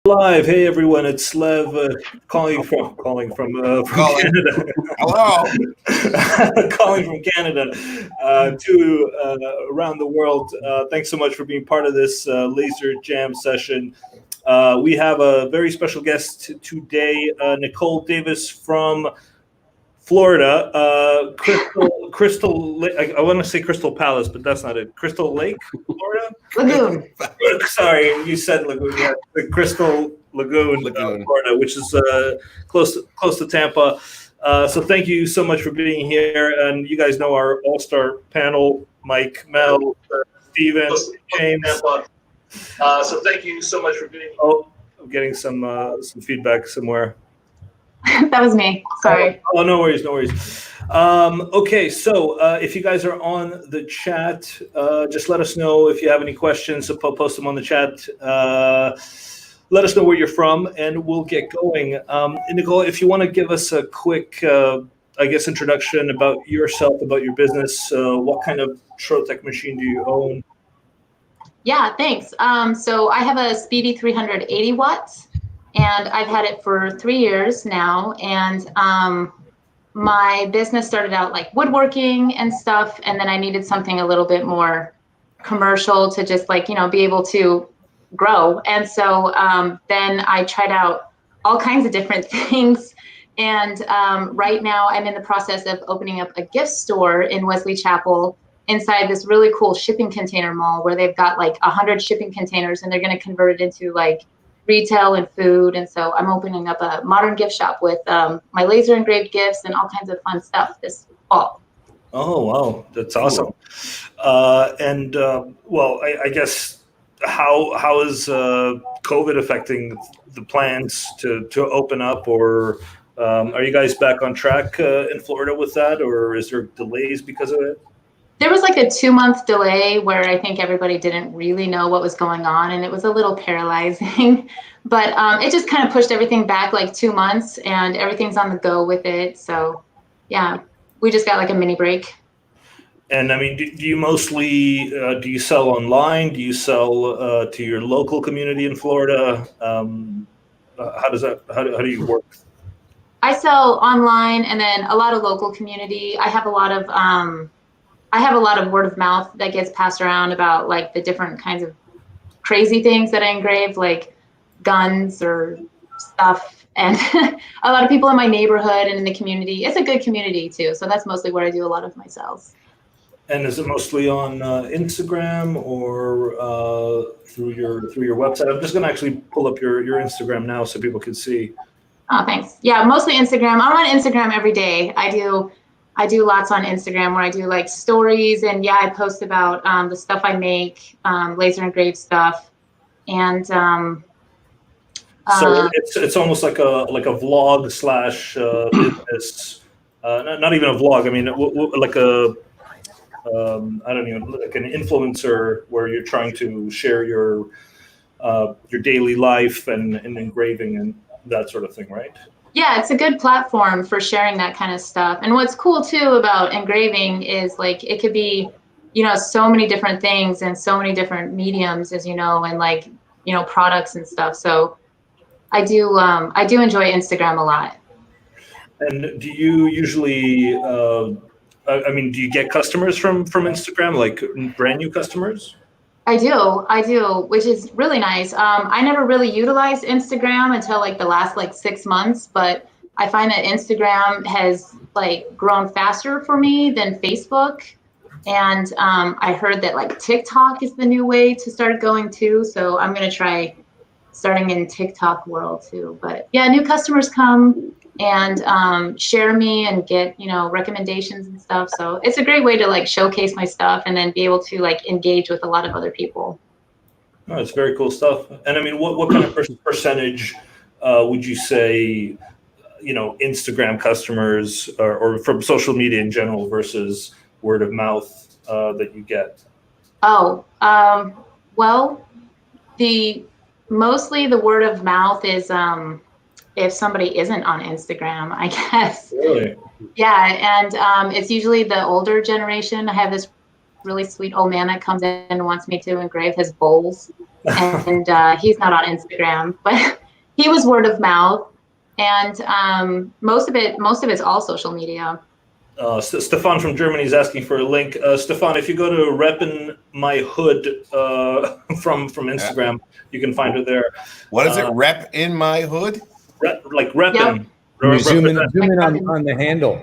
Live. Hey everyone, it's Lev from Calling. Canada. Hello. Calling from Canada to around the world. Thanks so much for being part of this laser jam session. We have a very special guest today, Nickole Davis from Florida. Crystal. I want to say Crystal Palace, but that's not it. Crystal Lake, Florida. Lagoon. Sorry, you said Lagoon. Yeah, the Crystal Lagoon, Florida, which is close to Tampa. So thank you so much for being here. And you guys know our all-star panel: Mike, Mel, Steven, James. So thank you so much for being. Oh, I'm getting some feedback somewhere. That was me. Sorry. Oh, no worries, no worries. Okay, so if you guys are on the chat, just let us know if you have any questions. So post them on the chat. Let us know where you're from, and we'll get going. Nickole, if you want to give us a quick, introduction about yourself, about your business, what kind of Trotec machine do you own? Yeah, thanks. So I have a Speedy 380 watts. And I've had it for 3 years now. And my business started out like woodworking and stuff. And then I needed something a little bit more commercial to just be able to grow. And so then I tried out all kinds of different things. And right now I'm in the process of opening up a gift store in Wesley Chapel inside this really cool shipping container mall where they've got like 100 shipping containers, and they're going to convert it into like retail and food. And so I'm opening up a modern gift shop with my laser engraved gifts and all kinds of fun stuff this fall. Oh, wow. That's awesome. Well, I guess how is COVID affecting the plans to open up, or are you guys back on track in Florida with that, or is there delays because of it? There was like a 2-month delay where I think everybody didn't really know what was going on, and it was a little paralyzing, but it just kind of pushed everything back like 2 months, and everything's on the go with it. So yeah, we just got like a mini break. And I mean, do you mostly, do you sell online? Do you sell to your local community in Florida? How do you work? I sell online and then a lot of local community. I have a lot of word of mouth that gets passed around about like the different kinds of crazy things that I engrave, like guns or stuff. And a lot of people in my neighborhood and in the community. It's a good community too. So that's mostly where I do a lot of my sales. And is it mostly on Instagram or through your website? I'm just going to actually pull up your Instagram now so people can see. Oh, thanks. Yeah, mostly Instagram. I'm on Instagram every day. I do lots on Instagram where I do like stories, and yeah, I post about the stuff I make, laser engraved stuff, and so it's almost like a vlog slash business, not even a vlog. I mean, like a I don't even like an influencer where you're trying to share your daily life and engraving and that sort of thing, right? Yeah, it's a good platform for sharing that kind of stuff. And what's cool too about engraving is like it could be, so many different things and so many different mediums, as you know, and like, products and stuff. So I do enjoy Instagram a lot. And do you usually, do you get customers from Instagram, like brand new customers? I do, which is really nice. I never really utilized Instagram until like the last 6 months, but I find that Instagram has like grown faster for me than Facebook. And I heard that like TikTok is the new way to start going too. So I'm going to try starting in TikTok world too. But yeah, new customers come and share me and get, recommendations and stuff. So it's a great way to like showcase my stuff and then be able to like engage with a lot of other people. Oh, it's very cool stuff. And I mean, what kind of percentage would you say, Instagram customers or from social media in general versus word of mouth that you get? Oh, well, mostly the word of mouth is if somebody isn't on Instagram, I guess. Really? Yeah, and it's usually the older generation. I have this really sweet old man that comes in and wants me to engrave his bowls. And he's not on Instagram, but he was word of mouth. And most of it's all social media. Stefan from Germany is asking for a link. Stefan, if you go to Reppin' My Hood from Instagram, you can find her there. What is it? Rep in my hood? Like Reppin'. Yep. Can you zoom in on the handle.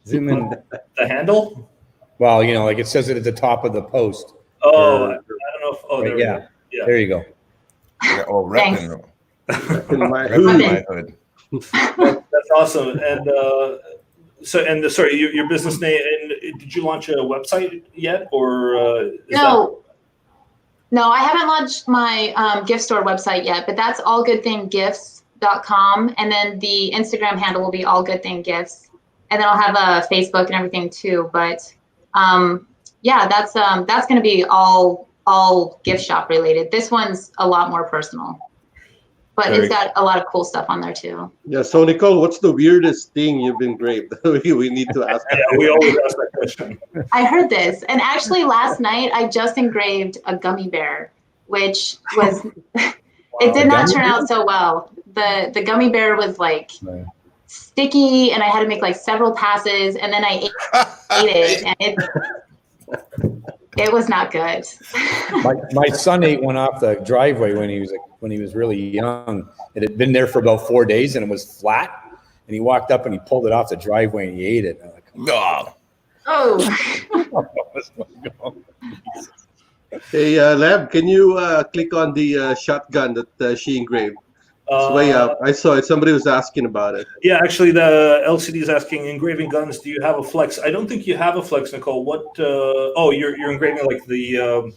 Zoom in. The handle? Well, you know, like it says it at the top of the post. Oh, I don't know if. Oh, there. Yeah. Yeah. There you go. Yeah, oh, rep in my hood. That's awesome. And sorry, your business name. And did you launch a website yet, or no? No, I haven't launched my gift store website yet, but that's allgoodthinggifts.com, and then the Instagram handle will be allgoodthinggifts, and then I'll have a Facebook and everything too. But yeah, that's going to be all gift shop related. This one's a lot more personal, but it's got a lot of cool stuff on there too. Yeah. So Nickole, what's the weirdest thing you've engraved? We need to ask. Yeah, we always ask that question. I heard this, and actually last night I just engraved a gummy bear, which was it did not turn out so well. The gummy bear was like sticky, and I had to make like several passes, and then I ate it, and it was not good. My son ate one off the driveway when he was really young. It had been there for about 4 days, and it was flat. And he walked up and he pulled it off the driveway and he ate it. No. Oh. Hey, Lab, can you click on the shotgun that she engraved? It's way up. I saw it. Somebody was asking about it. Yeah, actually, the LCD is asking, engraving guns, do you have a flex? I don't think you have a flex, Nickole. What? Oh, you're engraving like the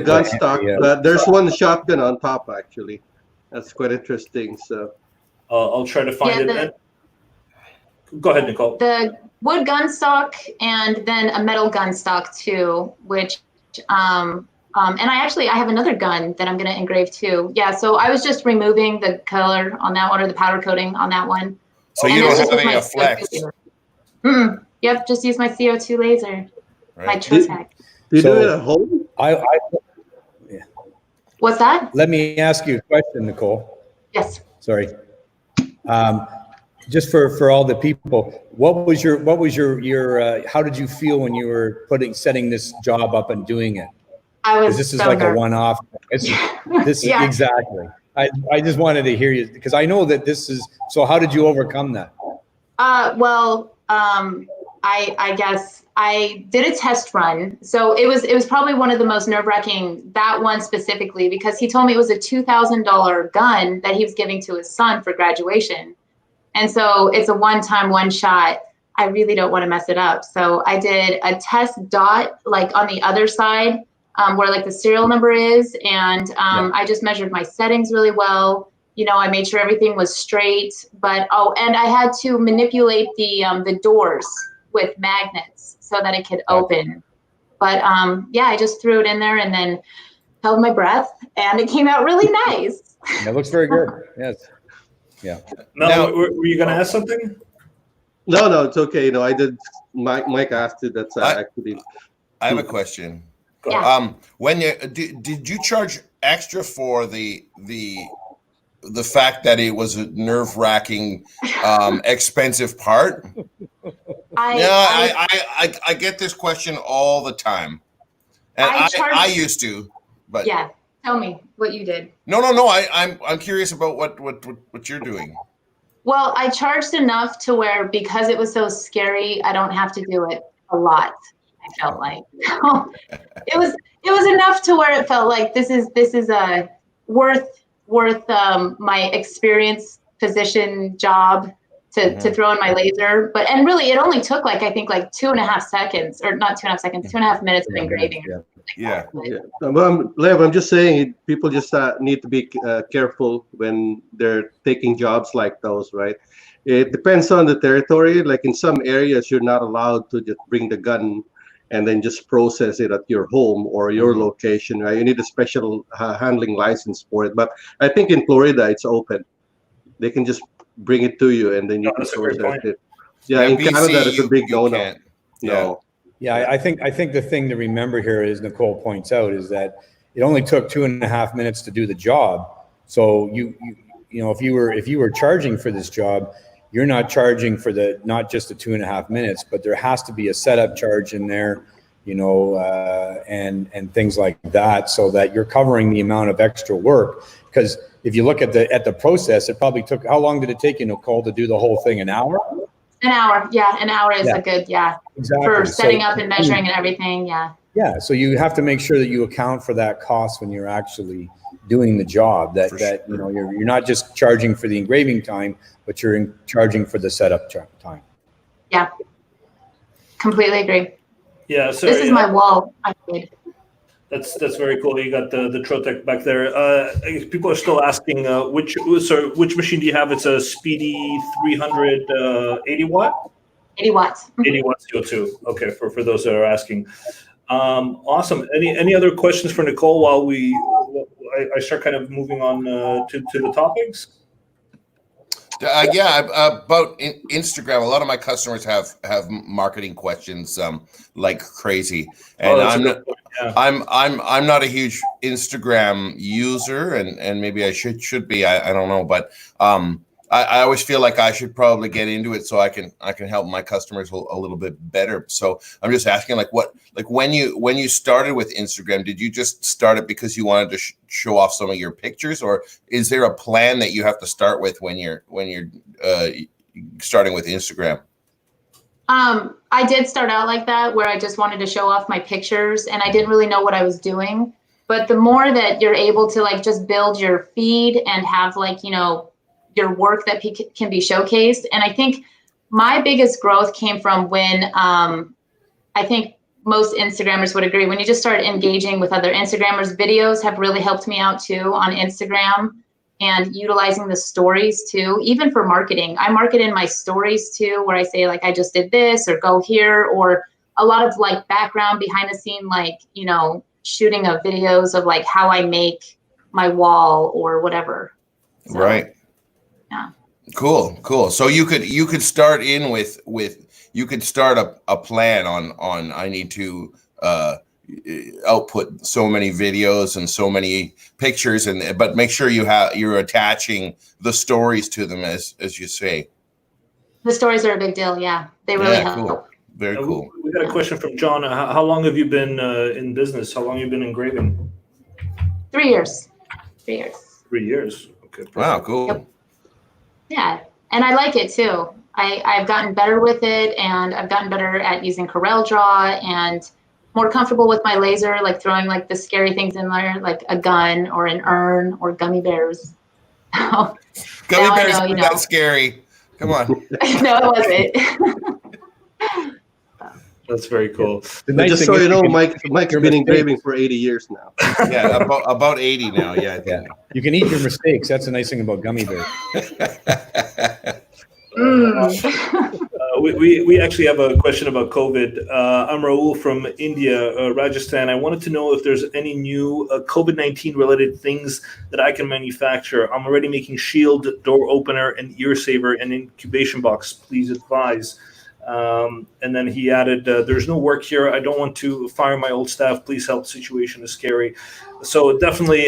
gun stock. Yeah. There's one shotgun on top, actually. That's quite interesting. So I'll try to find it. Go ahead, Nickole. The wood gun stock and then a metal gun stock too, which and I have another gun that I'm going to engrave too. Yeah, so I was just removing the color on that one, or the powder coating on that one. So you don't have any flex? Yep, just use my CO2 laser, my Trotec. Do you do it at home? What's that? Let me ask you a question, Nickole. Yes. Sorry. Just for all the people, what was your how did you feel when you were setting this job up and doing it? This is so like nervous. A one-off. Yeah. Exactly. I just wanted to hear you, because I know that this is. So how did you overcome that? Well, I guess I did a test run. So it was probably one of the most nerve-wracking, that one specifically, because he told me it was a $2,000 gun that he was giving to his son for graduation. And so it's a one-time, one shot. I really don't want to mess it up. So I did a test dot, like on the other side, where like the serial number is. And I just measured my settings really well. You know, I made sure everything was straight, but, and I had to manipulate the doors with magnets so that it could open. But yeah, I just threw it in there and then held my breath, and it came out really nice. It looks very good. Yes. Yeah. Now, were you going to ask something? No, it's okay. You know, I did. Mike asked it. That's actually. I have a question. Yeah. When did you charge extra for the fact that it was a nerve-wracking, expensive part? I get this question all the time, and I used to, but yeah. Tell me what you did. No. I'm curious about what you're doing. Well, I charged enough to where, because it was so scary, I don't have to do it a lot. I felt like it was enough to where it felt like this is a worth my experience, position, job to throw in my laser. And really, it only took I think 2.5 seconds, or not 2.5 seconds, 2.5 minutes of engraving. Yeah. Lev, I'm just saying, people just need to be careful when they're taking jobs like those, right? It depends on the territory. Like in some areas, you're not allowed to just bring the gun and then just process it at your home or your location, right? You need a special handling license for it. But I think in Florida, it's open. They can just bring it to you, and then you can process it. Yeah, in Canada, it's a big no-no. No. Yeah, I think the thing to remember here, as Nickole points out, is that it only took 2.5 minutes to do the job. So you know, if you were charging for this job, you're not charging for not just the 2.5 minutes, but there has to be a setup charge in there, you know, and things like that, so that you're covering the amount of extra work. Because if you look at the process, it probably took, how long did it take you, Nickole, to do the whole thing? An hour? An hour, yeah. An hour is a good, exactly, for setting up and measuring and everything, Yeah, so you have to make sure that you account for that cost when you're actually doing the job. That you know, you're not just charging for the engraving time, but you're charging for the setup time. Yeah, completely agree. Yeah, so this is my wall I made. That's very cool. You got the Trotec back there. People are still asking which machine do you have? It's a Speedy 380 watt. 80 watts. 80 watt CO2. Okay, for those that are asking. Awesome. Any other questions for Nickole while I start kind of moving on to the topics? About Instagram. A lot of my customers have marketing questions like crazy, and I'm not a huge Instagram user, and maybe I should be. I don't know, but I always feel like I should probably get into it so I can help my customers a little bit better. So I'm just asking, when you started with Instagram, did you just start it because you wanted to show off some of your pictures, or is there a plan that you have to start with when you're starting with Instagram? I did start out like that, where I just wanted to show off my pictures, and I didn't really know what I was doing. But the more that you're able to like just build your feed and have like, you know, your work that can be showcased. And I think my biggest growth came from when I think most Instagrammers would agree, when you just start engaging with other Instagrammers. Videos have really helped me out too on Instagram, and utilizing the stories too, even for marketing. I market in my stories too, where I say like, I just did this, or go here, or a lot of like background behind the scene, like, you know, shooting of videos of like how I make my wall or whatever. So, right. Yeah. Cool. So you could start in with you could start a plan on I need to output so many videos and so many pictures, but make sure you're attaching the stories to them as you say. The stories are a big deal. Yeah, they really help. Cool. Very cool. We got a question from John. How long have you been in business? How long have you been engraving? 3 years. 3 years. 3 years. Okay. Perfect. Wow. Cool. Yep. Yeah, and I like it too. I've gotten better with it, and I've gotten better at using Corel Draw, and more comfortable with my laser, like throwing like the scary things in there, like a gun or an urn or gummy bears. Gummy bears aren't that scary. Come on. No, it wasn't. That's very cool. Just so you know, Mike's been engraving for 80 years now. Yeah, about 80 now. Yeah, I think. You can eat your mistakes. That's the nice thing about gummy bears. We actually have a question about COVID. I'm Raul from India, Rajasthan. I wanted to know if there's any new COVID-19 related things that I can manufacture. I'm already making shield, door opener, and ear saver and incubation box. Please advise. And then he added, there's no work here. I don't want to fire my old staff. Please help. The situation is scary. So definitely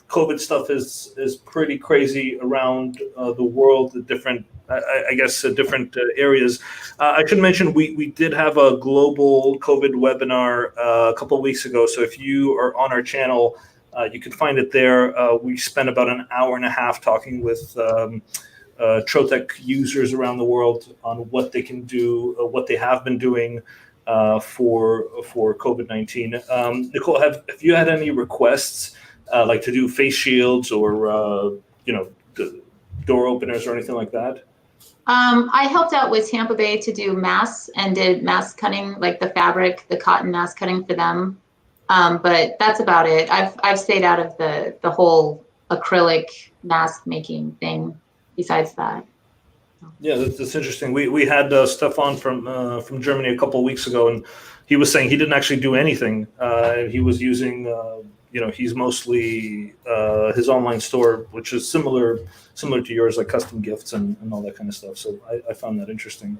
COVID stuff is pretty crazy around the world, the different, I guess, different areas. I should mention we did have a global COVID webinar a couple of weeks ago. So if you are on our channel, you can find it there. We spent about an hour and a half talking with Trotec users around the world on what they can do, what they have been doing for COVID-19. Nickole, have you had any requests like to do face shields or door openers or anything like that? I helped out with Tampa Bay to do masks and did mask cutting, like the fabric, the cotton mask cutting for them. But that's about it. I've stayed out of the whole acrylic mask making thing. Besides that, yeah, that's interesting. We had Stefan from Germany a couple of weeks ago, and he was saying he didn't actually do anything. He was using, he's mostly his online store, which is similar to yours, like custom gifts and all that kind of stuff. So I found that interesting.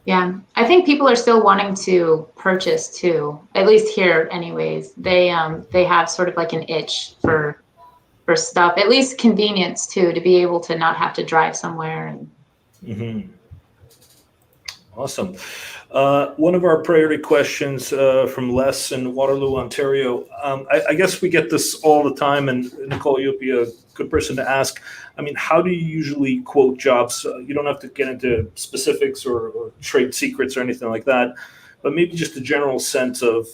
Yeah, I think people are still wanting to purchase too, at least here anyways. They have sort of like an itch for stuff, at least convenience too, to be able to not have to drive somewhere. And Awesome. One of our priority questions from Les in Waterloo, Ontario. I guess we get this all the time, and Nickole, you'll be a good person to ask. I mean, how do you usually quote jobs? You don't have to get into specifics or trade secrets or anything like that, but maybe just a general sense of,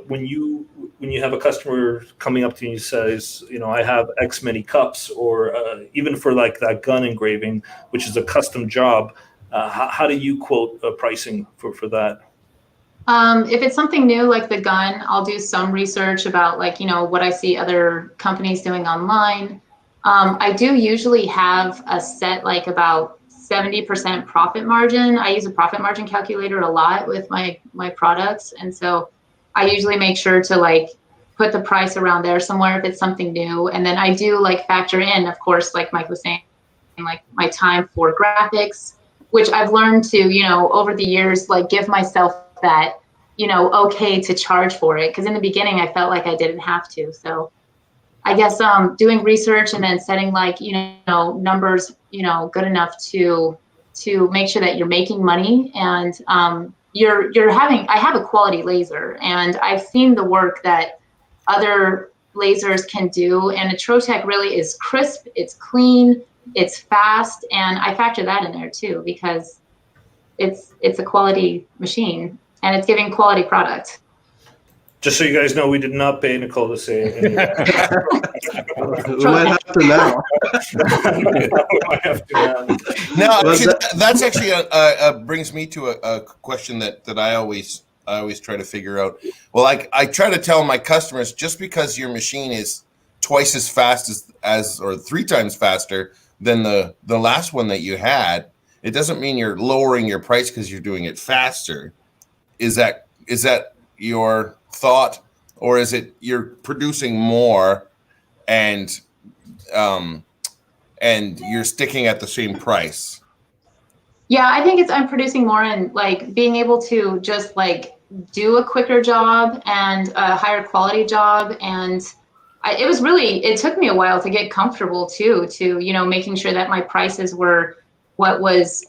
when you have a customer coming up to you and says, I have X many cups, or even for like that gun engraving, which is a custom job. How do you quote pricing for that? If it's something new like the gun, I'll do some research about what I see other companies doing online. I do usually have a set like about 70% profit margin. I use a profit margin calculator a lot with my products, and so I usually make sure to put the price around there somewhere if it's something new. And then I do factor in, of course, like Mike was saying, my time for graphics, which I've learned to, over the years, give myself that, okay to charge for it. Because in the beginning, I felt like I didn't have to. So I guess doing research and then setting numbers, good enough to make sure that you're making money and I have a quality laser, and I've seen the work that other lasers can do. And a Trotec really is crisp, it's clean, it's fast, and I factor that in there too because it's a quality machine and it's giving quality product. Just so you guys know, we did not pay Nickole to say it. We might have to now. No, actually, that's actually brings me to a question that I always try to figure out. Well, I try to tell my customers, just because your machine is twice as fast as or 3 times faster than the last one that you had, it doesn't mean you're lowering your price because you're doing it faster. Is that your thought, or is it you're producing more and you're sticking at the same price? Yeah, I think I'm producing more and being able to just do a quicker job and a higher quality job. And it took me a while to get comfortable too, to, making sure that my prices were what was,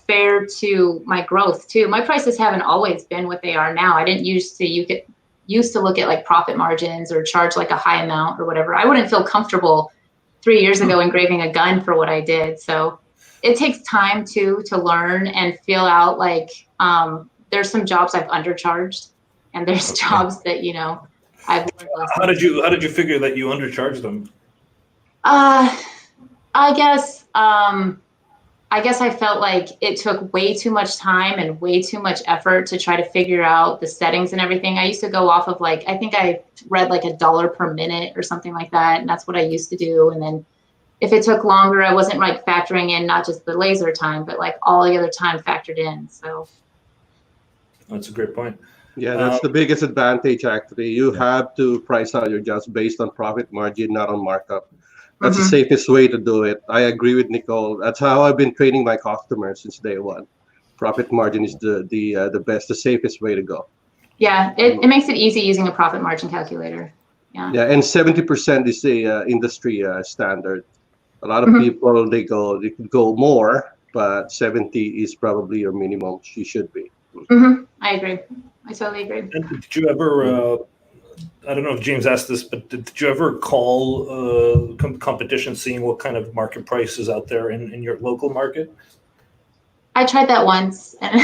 fair to my growth too. My prices haven't always been what they are now. I didn't used to look at profit margins or charge a high amount or whatever. I wouldn't feel comfortable 3 years ago engraving a gun for what I did. So it takes time to learn and feel out there's some jobs I've undercharged and there's jobs that, I've learned less. How did you figure that you undercharged them? I guess I felt like it took way too much time and way too much effort to try to figure out the settings and everything. I used to go off of I think I read $1 per minute or something like that. And that's what I used to do. And then if it took longer, I wasn't factoring in not just the laser time, but all the other time factored in. So that's a great point. Yeah, that's the biggest advantage actually. You have to price out your jobs based on profit margin, not on markup. That's the safest way to do it. I agree with Nickole. That's how I've been training my customers since day one. Profit margin is the best, the safest way to go. Yeah, it makes it easy using a profit margin calculator. Yeah. Yeah, and 70% is the industry standard. A lot of people they could go more, but 70 is probably your minimum. She should be. I agree. I totally agree. And did you ever? I don't know if James asked this, but did you ever call competition, seeing what kind of market price is out there in your local market? I tried that once and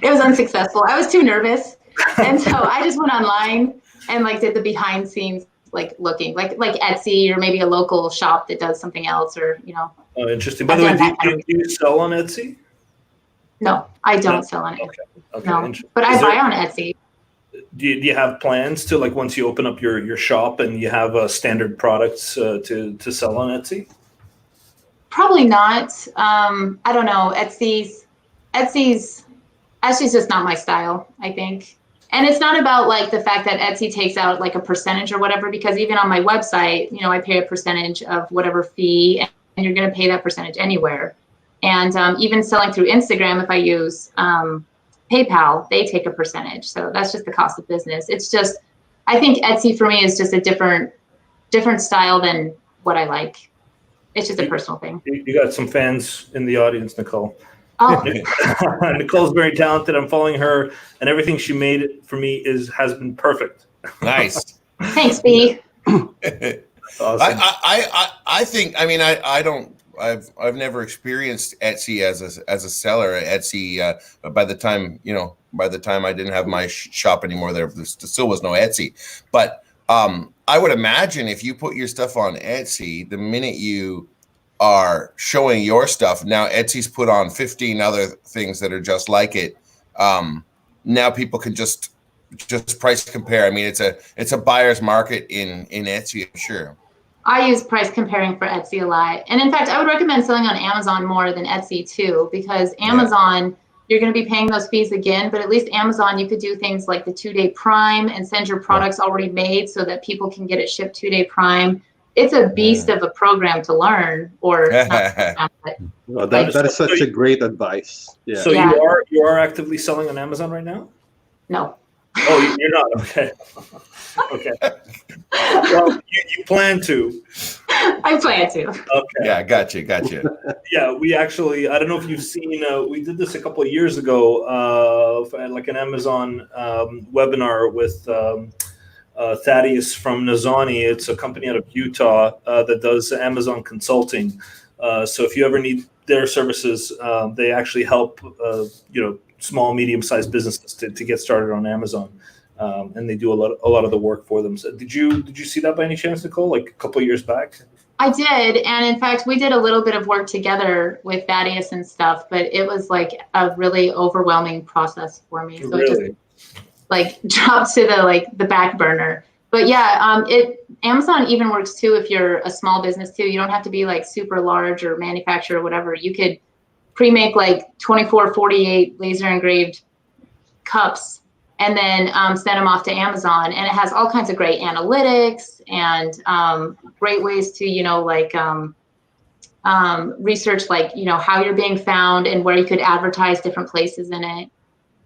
it was unsuccessful. I was too nervous. And so I just went online and did the behind scenes, looking like Etsy or maybe a local shop that does something else or, Oh, interesting. By the way, do you sell on Etsy? No, I don't sell on Etsy. Okay. No, but I buy on Etsy. Do you have plans to once you open up your shop and you have standard products to sell on Etsy? Probably not. I don't know. Etsy's just not my style, I think. And it's not about the fact that Etsy takes out a percentage or whatever, because even on my website, I pay a percentage of whatever fee, and you're going to pay that percentage anywhere. And even selling through Instagram, if I use PayPal, they take a percentage. So that's just the cost of business. It's just, I think Etsy for me is just a different style than what I like. It's just a personal thing. You got some fans in the audience, Nickole. Oh, Nicole's very talented. I'm following her, and everything she made for me has been perfect. Nice. thanks, B. Awesome. I think, I mean, I've never experienced Etsy as a seller. Etsy, by the time I didn't have my shop anymore, there still was no Etsy. But I would imagine if you put your stuff on Etsy, the minute you are showing your stuff, now Etsy's put on 15 other things that are just like it. Now people can just price compare. I mean, it's a buyer's market in Etsy, I'm sure. I use price comparing for Etsy a lot. And in fact, I would recommend selling on Amazon more than Etsy too, because Amazon, you're going to be paying those fees again, but at least Amazon, you could do things like the 2-day Prime and send your products already made so that people can get it shipped 2-day Prime. It's a beast of a program to learn, or not, well, that is such a great advice. Yeah. So you are actively selling on Amazon right now? No. Oh, you're not. Okay. Okay. Well, you plan to. I plan to. Okay. Yeah, gotcha. Yeah, we actually, I don't know if you've seen, we did this a couple of years ago, for like an Amazon webinar with Thaddeus from Nazani. It's a company out of Utah that does Amazon consulting. So if you ever need their services, they actually help, small, medium-sized businesses to get started on Amazon. And they do a lot of the work for them. So did you see that by any chance, Nickole, like a couple of years back? I did. And in fact, we did a little bit of work together with Thaddeus and stuff, but it was like a really overwhelming process for me. So Really? it just like dropped to the back burner. But yeah, Amazon even works too if you're a small business too. You don't have to be like super large or manufacturer or whatever. You could pre-make like 24, 48 laser engraved cups and then send them off to Amazon. And it has all kinds of great analytics and great ways to, research, like, how you're being found and where you could advertise different places in it.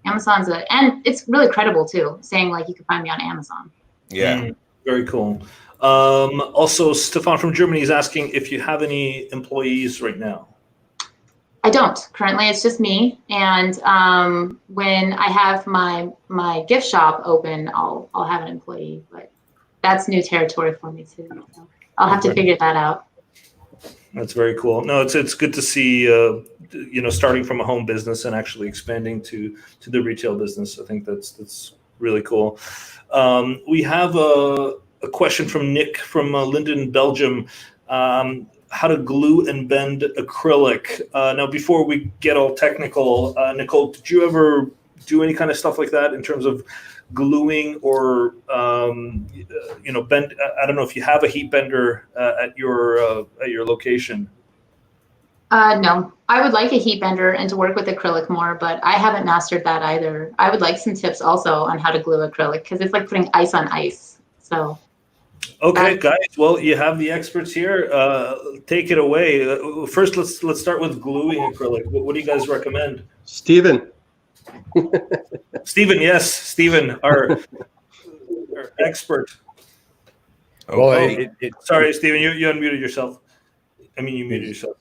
Amazon's and it's really credible too, saying like, you can find me on Amazon. Yeah. Very cool. Also, Stefan from Germany is asking if you have any employees right now. I don't. Currently, it's just me. And when I have my gift shop open, I'll have an employee. But that's new territory for me too. So I'll have to figure that out. That's very cool. No, it's good to see starting from a home business and actually expanding to the retail business. I think that's really cool. We have a question from Nick from Linden, Belgium. How to glue and bend acrylic. Now, before we get all technical, Nickole, did you ever do any kind of stuff like that in terms of gluing or bend? I don't know if you have a heat bender at your location. No, I would like a heat bender and to work with acrylic more, but I haven't mastered that either. I would like some tips also on how to glue acrylic because it's like putting ice on ice. So. Okay, guys. Well, you have the experts here. Take it away. First, let's start with gluing acrylic. What do you guys recommend? Stephen. Stephen, yes, Stephen, our expert. Well, sorry, Stephen, you unmuted yourself. I mean, you muted yourself.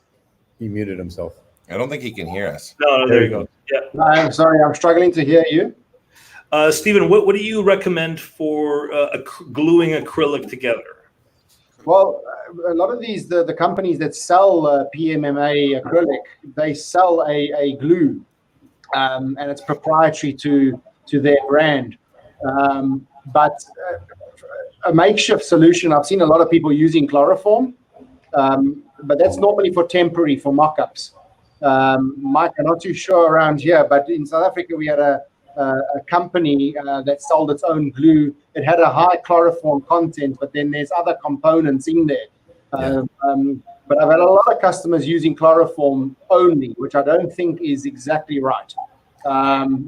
He muted himself. I don't think he can hear us. No, there you go. Yeah. I'm sorry, I'm struggling to hear you. Stephen, what do you recommend for gluing acrylic together? Well, a lot of these, the companies that sell PMMA acrylic, they sell a glue, and it's proprietary to their brand. But a makeshift solution, I've seen a lot of people using chloroform, but that's normally for temporary, for mock-ups. Mike, I'm not too sure around here, but in South Africa, we had a company that sold its own glue. It had a high chloroform content, but then there's other components in there. But I've had a lot of customers using chloroform only, which I don't think is exactly right.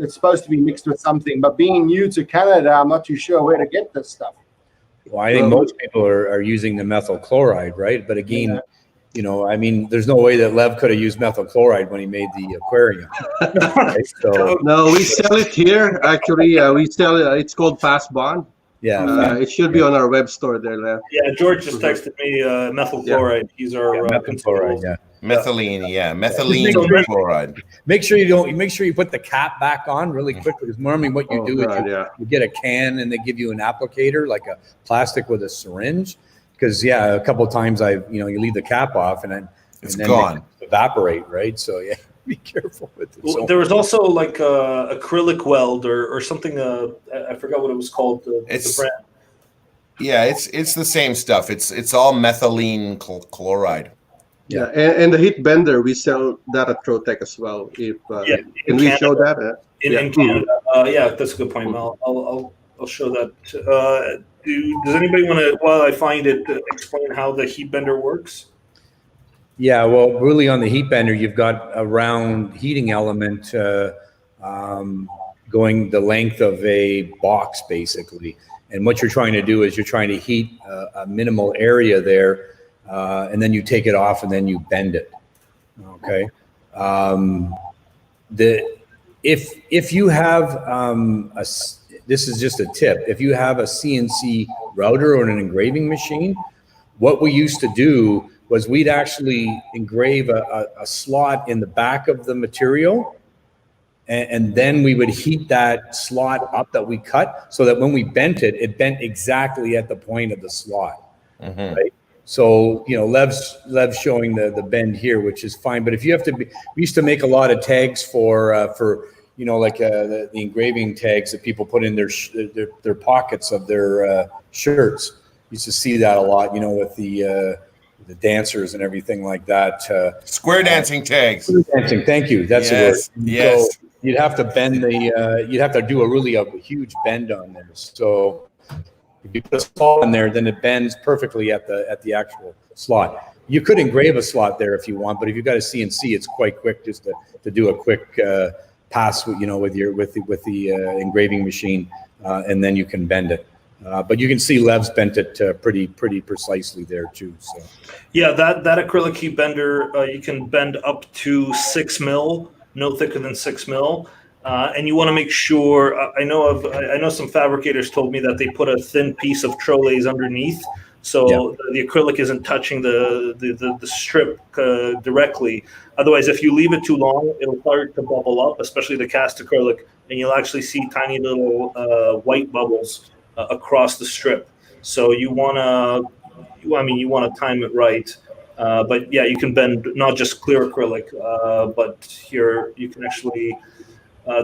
It's supposed to be mixed with something, but being new to Canada, I'm not too sure where to get this stuff. Well, I think most people are using the methyl chloride, right? But again, you know, I mean, there's no way that Lev could have used methyl chloride when he made the aquarium. Right? So No, we sell it here. Actually, we sell it. It's called Fast Bond. yeah, It should be on our web store there, Lev. Yeah, George just texted me methyl chloride. He's our methyl chloride. consumables. Yeah. Methylene, Just chloride. Make sure you put the cap back on really quick, because normally what you do is you get a can and they give you an applicator, like a plastic with a syringe. Because a couple of times you leave the cap off and then gone, evaporate, right? So yeah, be careful with it. Well, there was also like acrylic weld or something. I forgot what it was called. The brand. Yeah, it's the same stuff. It's all methylene chloride. Yeah, and the heat bender, we sell that at Trotec as well. If can we show that? In Canada? Yeah, that's a good point. I'll show that. Does anybody want to, while I find it, explain how the heat bender works? Yeah, well, really on the heat bender, you've got a round heating element going the length of a box, basically. And what you're trying to do is you're trying to heat a minimal area there, and then you take it off and then you bend it. Okay. If you have this is just a tip. If you have a CNC router or an engraving machine, what we used to do was we'd actually engrave a slot in the back of the material, and then we would heat that slot up that we cut, so that when we bent it, it bent exactly at the point of the slot. Right? So, Lev's showing the bend here, which is fine. But if you have to we used to make a lot of tags for like the engraving tags that people put in their pockets of their shirts. Used to see that a lot, with the dancers and everything like that. Square dancing tags. Square dancing, thank you. That's the word. Yes. So you'd have to bend you'd have to do a huge bend on there. So if you put a slot in there, then it bends perfectly at the actual slot. You could engrave a slot there if you want, but if you've got a CNC, it's quite quick just to do a quick pass, with the engraving machine, and then you can bend it. But you can see Lev's bent it pretty precisely there too. So yeah, that acrylic heat bender, you can bend up to 6 mil, no thicker than 6 mil. And you want to make sure. I know some fabricators told me that they put a thin piece of trolleys underneath, so the acrylic isn't touching the strip directly. Otherwise, if you leave it too long, it'll start to bubble up, especially the cast acrylic, and you'll actually see tiny little white bubbles across the strip. So you want to time it right. But yeah, you can bend not just clear acrylic, but here you can actually.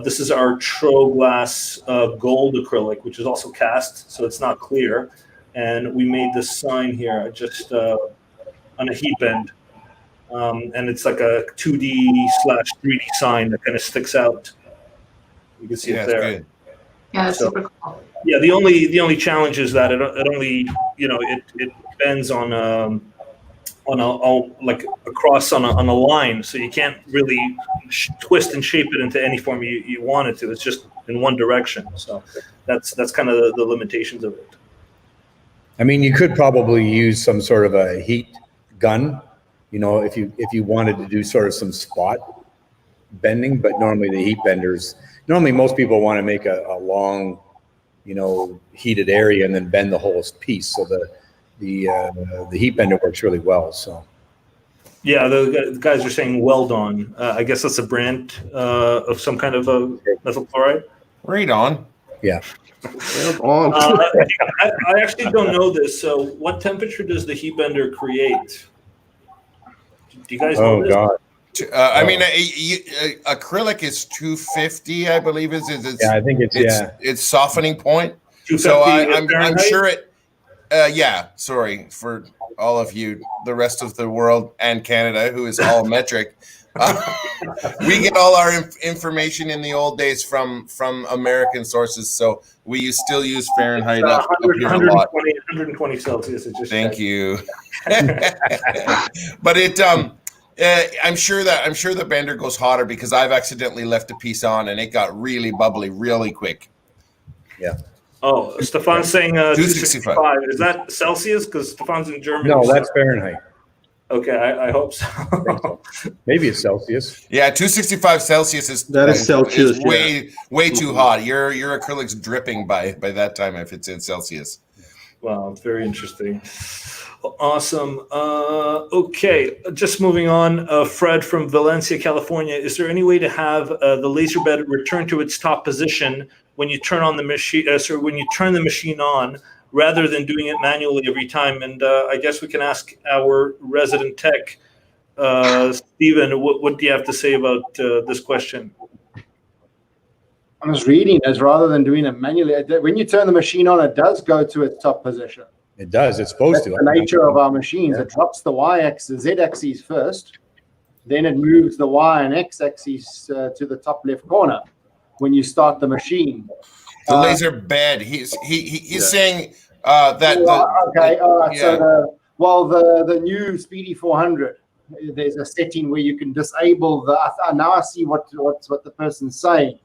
This is our Troglass gold acrylic, which is also cast, so it's not clear. And we made this sign here just on a heat bend. And it's like a 2D/3D sign that kind of sticks out. You can see it there. Good. Yeah, that's super cool. Yeah, the only challenge is that it only it bends on like across on a line, so you can't really twist and shape it into any form you want it to. It's just in one direction. So that's kind of the limitations of it. I mean, you could probably use some sort of a heat gun, if you wanted to do sort of some spot bending. But normally the heat benders, most people want to make a long, heated area and then bend the whole piece. So the heat bender works really well. So yeah, the guys are saying weld on. I guess that's a brand of some kind of methyl chloride. Right on. Yeah. I actually don't know this. So what temperature does the heat bender create? Do you guys know this? God. I mean, acrylic is 250, I believe. I think it's softening point. So I'm sure it. Sorry for all of you, the rest of the world and Canada, who is all metric. We get all our information in the old days from American sources, so we still use Fahrenheit up here a lot. 120 Celsius. Thank you. But I'm sure the bender goes hotter because I've accidentally left a piece on and it got really bubbly really quick. Yeah. Oh, Stefan's saying 265. Is that Celsius? Because Stefan's in Germany. No, that's Fahrenheit. Okay, I hope so. Maybe it's Celsius. Yeah, 265 Celsius is Celsius, way too hot. Your acrylic's dripping by that time if it's in Celsius. Wow, very interesting. Awesome. Okay, just moving on. Fred from Valencia, California. Is there any way to have the laser bed return to its top position when you turn on the machine? When you turn the machine on, rather than doing it manually every time? And I guess we can ask our resident tech, Stephen. What do you have to say about this question? I was reading as rather than doing it manually, when you turn the machine on, it does go to its top position. It does. It's supposed That's to. the nature of our machines. It drops the the Z axis first, then it moves the Y and X axis to the top left corner when you start the machine. The laser bed. He's saying that. Okay. All right. Yeah. So the new Speedy 400. There's a setting where you can disable the. Now I see what the person's saying.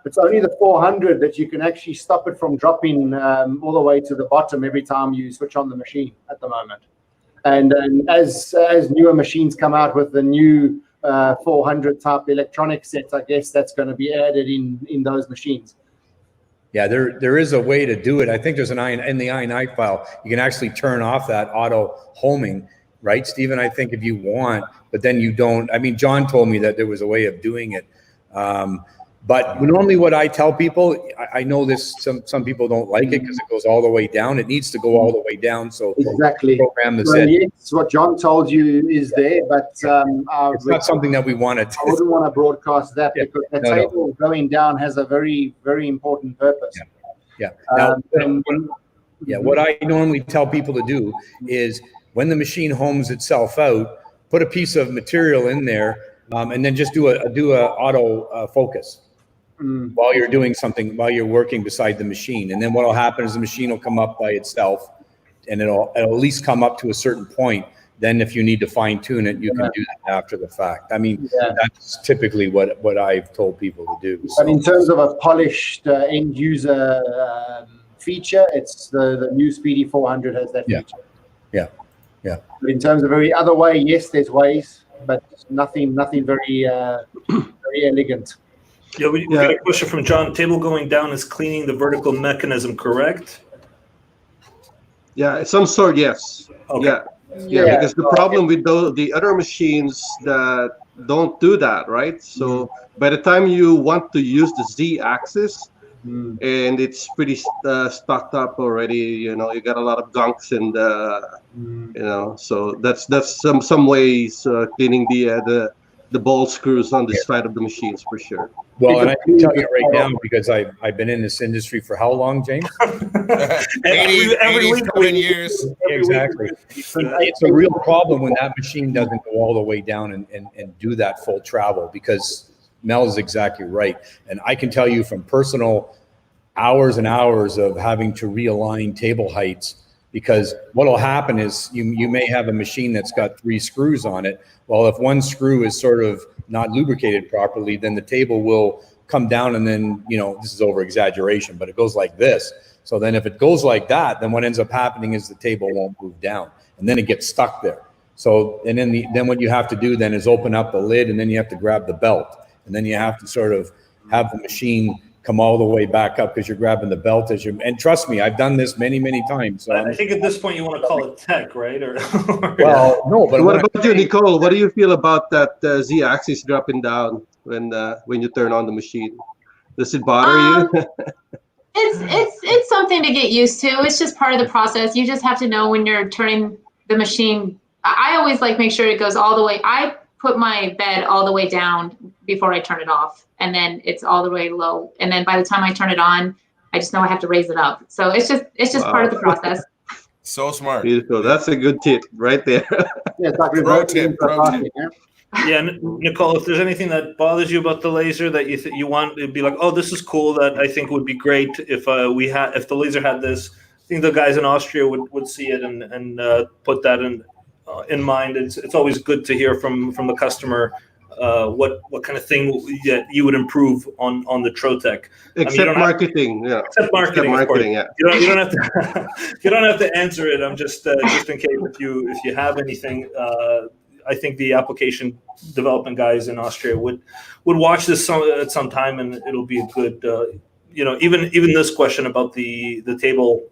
It's only the 400 that you can actually stop it from dropping all the way to the bottom every time you switch on the machine at the moment. And as newer machines come out with the new 400 type electronic sets, I guess that's going to be added in those machines. Yeah, there is a way to do it. I think there's in the INI file, you can actually turn off that auto homing, right, Stephen? I think if you want, but then you don't. I mean, John told me that there was a way of doing it. But normally what I tell people, I know this, some people don't like it because it goes all the way down. It needs to go all the way down. So exactly. Program the set. Yes, what John told you is there, but it's not something that we wanted. I wouldn't want to broadcast that because the table going down has a very, very important purpose. Yeah. Now, what I normally tell people to do is when the machine homes itself out, put a piece of material in there, and then just do a auto focus. While you're doing something, while you're working beside the machine. And then what will happen is the machine will come up by itself and it'll at least come up to a certain point. Then if you need to fine tune it, you can do that after the fact. I mean, that's typically what I've told people to do. But in terms of a polished end user feature, it's the new Speedy 400 has that feature. Yeah. But in terms of every other way, yes, there's ways, but nothing very very elegant. Yeah, we got a question from John. Table going down is cleaning the vertical mechanism, correct? Yeah, some sort, yes. Okay. Yeah, because the problem with the other machines that don't do that, right? So by the time you want to use the Z axis, and it's pretty stocked up already, you got a lot of gunks and so that's some ways cleaning the ball screws on the side of the machines for sure. Well, and I can tell you right now, because I've been in this industry for how long, James? 87 years. Exactly. It's a real problem when that machine doesn't go all the way down and do that full travel, because Mel is exactly right. And I can tell you from personal hours and hours of having to realign table heights, because what will happen is you may have a machine that's got 3 screws on it. Well, if one screw is sort of not lubricated properly, then the table will come down and then, this is over exaggeration, but it goes like this. So then if it goes like that, then what ends up happening is the table won't move down and then it gets stuck there. So, and then what you have to do then is open up the lid, and then you have to grab the belt, and then you have to sort of have the machine come all the way back up because you're grabbing the belt and trust me, I've done this many times. So I think at this point you want to call it tech, right? Well, no, but what about you, Nickole? What do you feel about that Z axis dropping down when you turn on the machine? Does it bother you? It's something to get used to. It's just part of the process. You just have to know when you're turning the machine. I always make sure it goes all the way. I put my bed all the way down before I turn it off, and then it's all the way low. And then by the time I turn it on, I just know I have to raise it up. So it's just part of the process. So smart. Beautiful. That's a good tip right there. Yeah, it's like pro tip. Yeah, Nickole, if there's anything that bothers you about the laser that you want, it'd be like, oh, this is cool. That I think would be great if if the laser had this. I think the guys in Austria would see it and put that in mind. It's always good to hear from the customer what kind of thing that you would improve on the Trotec. Except marketing, Except marketing, yeah. You don't have to you don't have to answer it. I'm just in case if you have anything. I think the application development guys in Austria would watch this at some time, and it'll be a good even this question about the table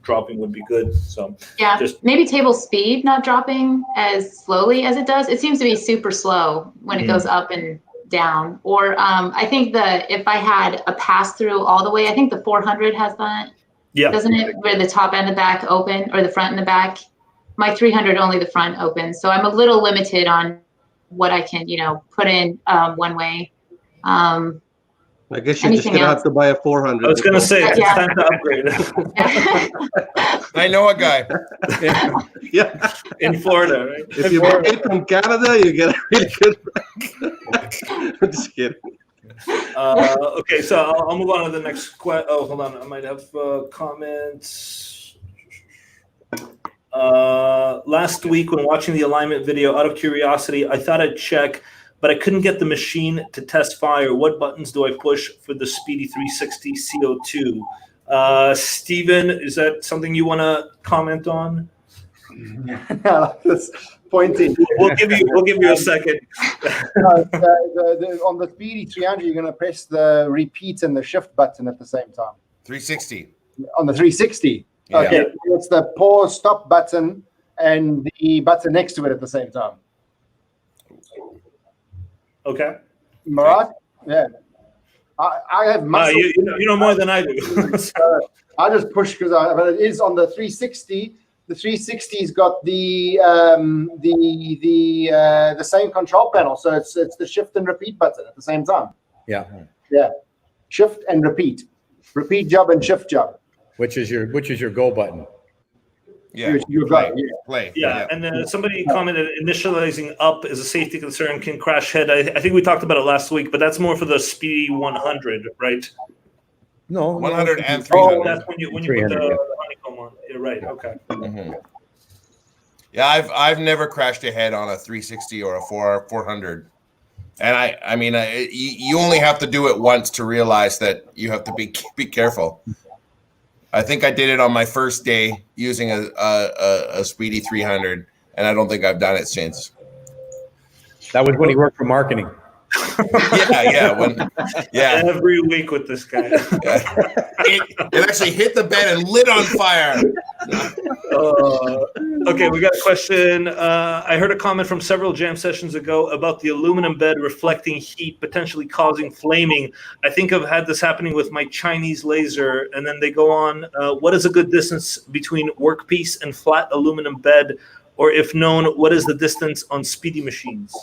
dropping would be good. So yeah, maybe table speed not dropping as slowly as it does. It seems to be super slow when it goes up and down. Or I think if I had a pass through all the way, I think the 400 has that. Yeah. Doesn't it? Where the top and the back open, or the front and the back? My 300 only the front opens, so I'm a little limited on what I can put in one way. I guess you're just going to have to buy a 400. I was going to say, it's time to upgrade. I know a guy. Yeah. In Florida, right? If you buy it from Canada, you get a really good price. I'm just kidding. Okay, so I'll move on to the next question. Oh, hold on. I might have comments. Last week when watching the alignment video, out of curiosity, I thought I'd check, but I couldn't get the machine to test fire. What buttons do I push for the Speedy 360 CO2? Steven, is that something you want to comment on? That's pointing. We'll give you a second. On the Speedy 300, you're going to press the repeat and the shift button at the same time. 360. On the 360. Yeah. Okay, it's the pause stop button and the button next to it at the same time. Okay. Right? Yeah. I have muscle. You know more than I do. I just push but it is on the 360. The 360's got the same control panel, so it's the shift and repeat button at the same time. Yeah. Yeah. Shift and repeat. Repeat job and shift job. Which is your go button. Yeah. Play. Yeah. And somebody commented initializing up is a safety concern, can crash head. I think we talked about it last week, but that's more for the Speedy 100, right? No, 100 and 300. Oh, that's when you put the honeycomb on. You're right. Okay. Mm-hmm. Yeah, I've never crashed a head on a 360 or a 400. And I mean, you only have to do it once to realize that you have to be careful. I think I did it on my first day using a Speedy 300, and I don't think I've done it since. That was when he worked for marketing. Yeah. Every week with this guy. It actually hit the bed and lit on fire. Okay, we got a question. I heard a comment from several jam sessions ago about the aluminum bed reflecting heat, potentially causing flaming. I think I've had this happening with my Chinese laser. And then they go on, what is a good distance between workpiece and flat aluminum bed? Or if known, what is the distance on Speedy machines?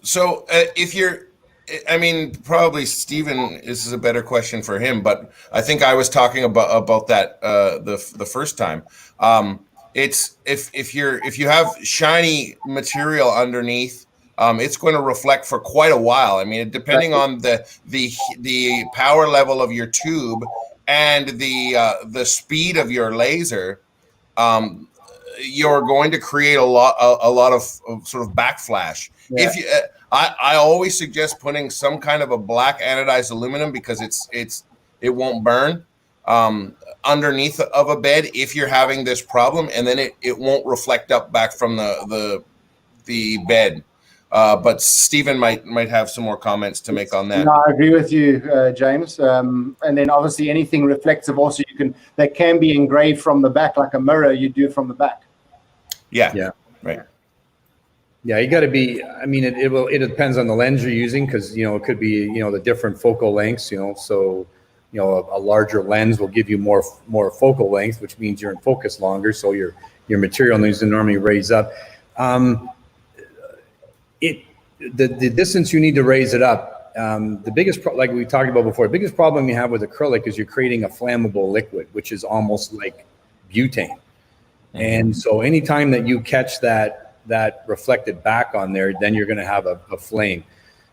So if you're, I mean, probably Stephen, this is a better question for him, but I think I was talking about that the first time. It's if you have shiny material underneath, it's going to reflect for quite a while. I mean, depending on the power level of your tube and the speed of your laser, you're going to create a lot of sort of backflash. Yeah. If you, I always suggest putting some kind of a black anodized aluminum because it won't burn underneath of a bed if you're having this problem, and then it won't reflect up back from the bed. But Stephen might have some more comments to make on that. No, I agree with you, James. And then obviously anything reflective also that can be engraved from the back, like a mirror, you do from the back. Yeah. Right. Yeah, you got to be. I mean, it depends on the lens you're using because it could be the different focal lengths. So a larger lens will give you more focal length, which means you're in focus longer. So your material needs to normally raise up. The distance you need to raise it up. The biggest, like we talked about before, the biggest problem you have with acrylic is you're creating a flammable liquid, which is almost like butane. Mm-hmm. And so anytime that you catch that reflected back on there, then you're going to have a flame.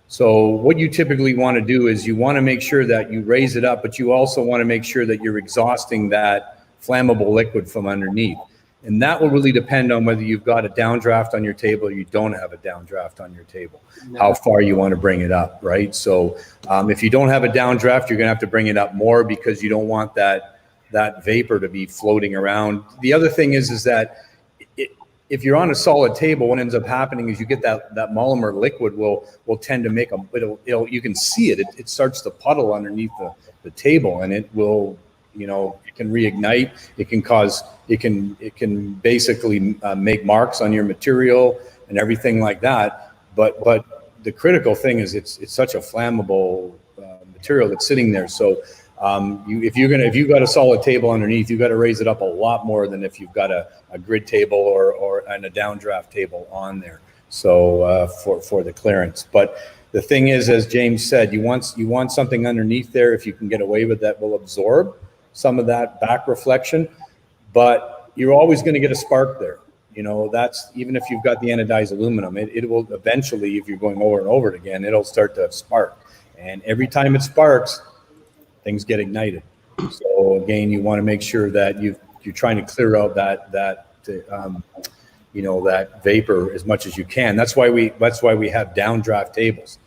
So what you typically want to do is you want to make sure that you raise it up, but you also want to make sure that you're exhausting that flammable liquid from underneath. And that will really depend on whether you've got a downdraft on your table or you don't have a downdraft on your table, how far you want to bring it up, right? So if you don't have a downdraft, you're going to have to bring it up more because you don't want that vapor to be floating around. The other thing is that if you're on a solid table, what ends up happening is you get that monomer liquid will tend to make you can see it. It starts to puddle underneath the table, and it will, it can reignite. It can basically make marks on your material and everything like that. But the critical thing is it's such a flammable material that's sitting there. So if you've got a solid table underneath, you've got to raise it up a lot more than if you've got a grid table or a downdraft table on there. So for the clearance. But the thing is, as James said, you want something underneath there if you can get away with that will absorb some of that back reflection, but you're always going to get a spark there. That's even if you've got the anodized aluminum, it will eventually, if you're going over and over it again, it'll start to spark. And every time it sparks, things get ignited. So again, you want to make sure that you're trying to clear out that vapor as much as you can. That's why we have downdraft tables.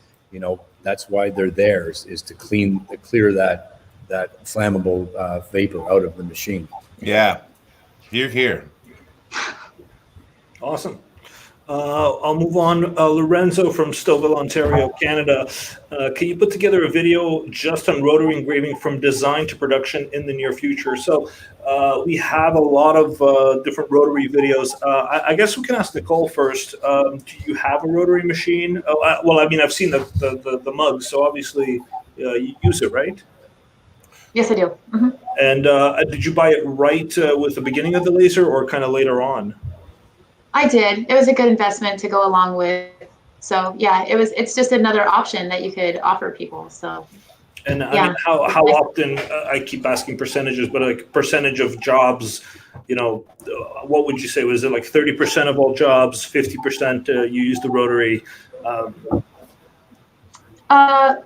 That's why they're there is to clear that flammable vapor out of the machine. Yeah, here. Awesome. I'll move on. Lorenzo from Stouffville, Ontario, Canada. Can you put together a video just on rotary engraving from design to production in the near future? So we have a lot of different rotary videos. I guess we can ask Nickole first. Do you have a rotary machine? I've seen the mugs, so obviously you use it, right? Yes, I do. Mm-hmm. And did you buy it right with the beginning of the laser or kind of later on? I did. It was a good investment to go along with. So yeah, it's just another option that you could offer people. So. And yeah. I mean, how often, I keep asking percentages, but like percentage of jobs, what would you say? Was it like 30% of all jobs, 50% you use the rotary?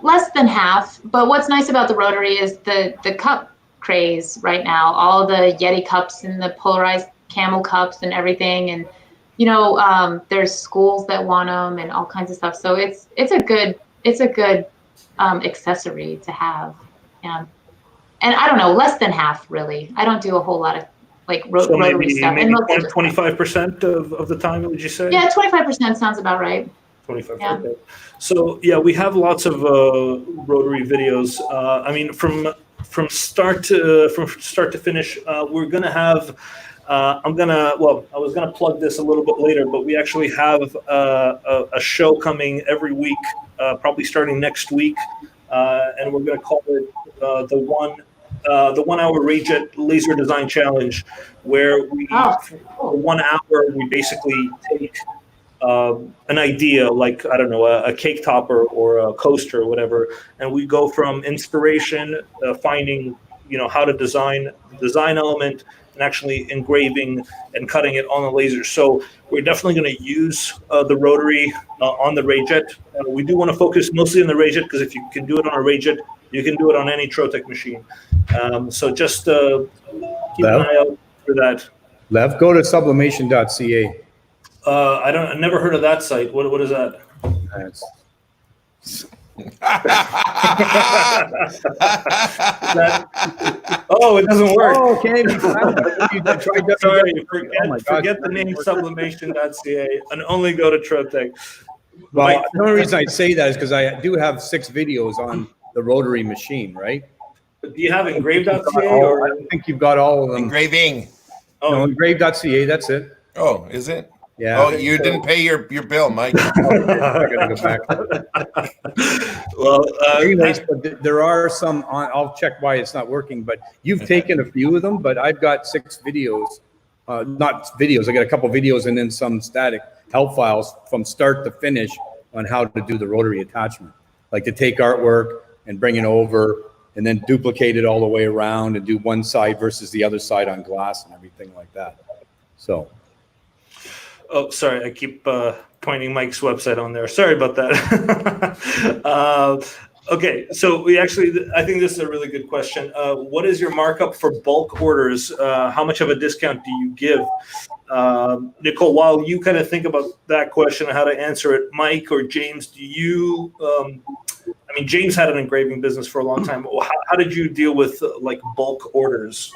Less than half. But what's nice about the rotary is the cup craze right now. All the Yeti cups and the polarized camel cups and everything. And, there's schools that want them and all kinds of stuff. So it's a good accessory to have. And I don't know, less than half really. I don't do a whole lot of rotary stuff. Maybe 25% of the time, would you say? Yeah, 25% sounds about right. 25. Yeah. Okay. So yeah, we have lots of rotary videos. From start to finish, we're gonna have. I was gonna plug this a little bit later, but we actually have a show coming every week, probably starting next week, and we're gonna call it the 1 hour Rayjet Laser Design Challenge, where for 1 hour we basically take an idea, like I don't know, a cake topper or a coaster or whatever, and we go from inspiration, finding how to design the design element, and actually engraving and cutting it on the laser. So we're definitely going to use the rotary on the Rayjet. We do want to focus mostly on the Rayjet because if you can do it on a Rayjet, you can do it on any Trotec machine. So just keep an eye out for that. Lev, go to sublimation.ca. I never heard of that site. What is that? It doesn't work. Oh, okay. Sorry, forget the name sublimation.ca and only go to Trotec. Well, the only reason I say that is because I do have 6 videos on the rotary machine, right? Do you have engraved.ca? I think you've got all of them. Engraving. No, engraved.ca, that's it. Oh, is it? Yeah. Oh, you didn't pay your bill, Mike. I gotta go back. Well, anyways, but there are some I'll check why it's not working, but you've taken a few of them, but I've got 6 videos, not videos. I got a couple videos and then some static help files from start to finish on how to do the rotary attachment, like to take artwork and bring it over and then duplicate it all the way around and do one side versus the other side on glass and everything like that. So. Oh, sorry. I keep pointing Mike's website on there. Sorry about that. Okay, so I think this is a really good question. What is your markup for bulk orders? How much of a discount do you give? Nickole, while you kind of think about that question and how to answer it, Mike or James, do you, I mean, James had an engraving business for a long time. How did you deal with like bulk orders?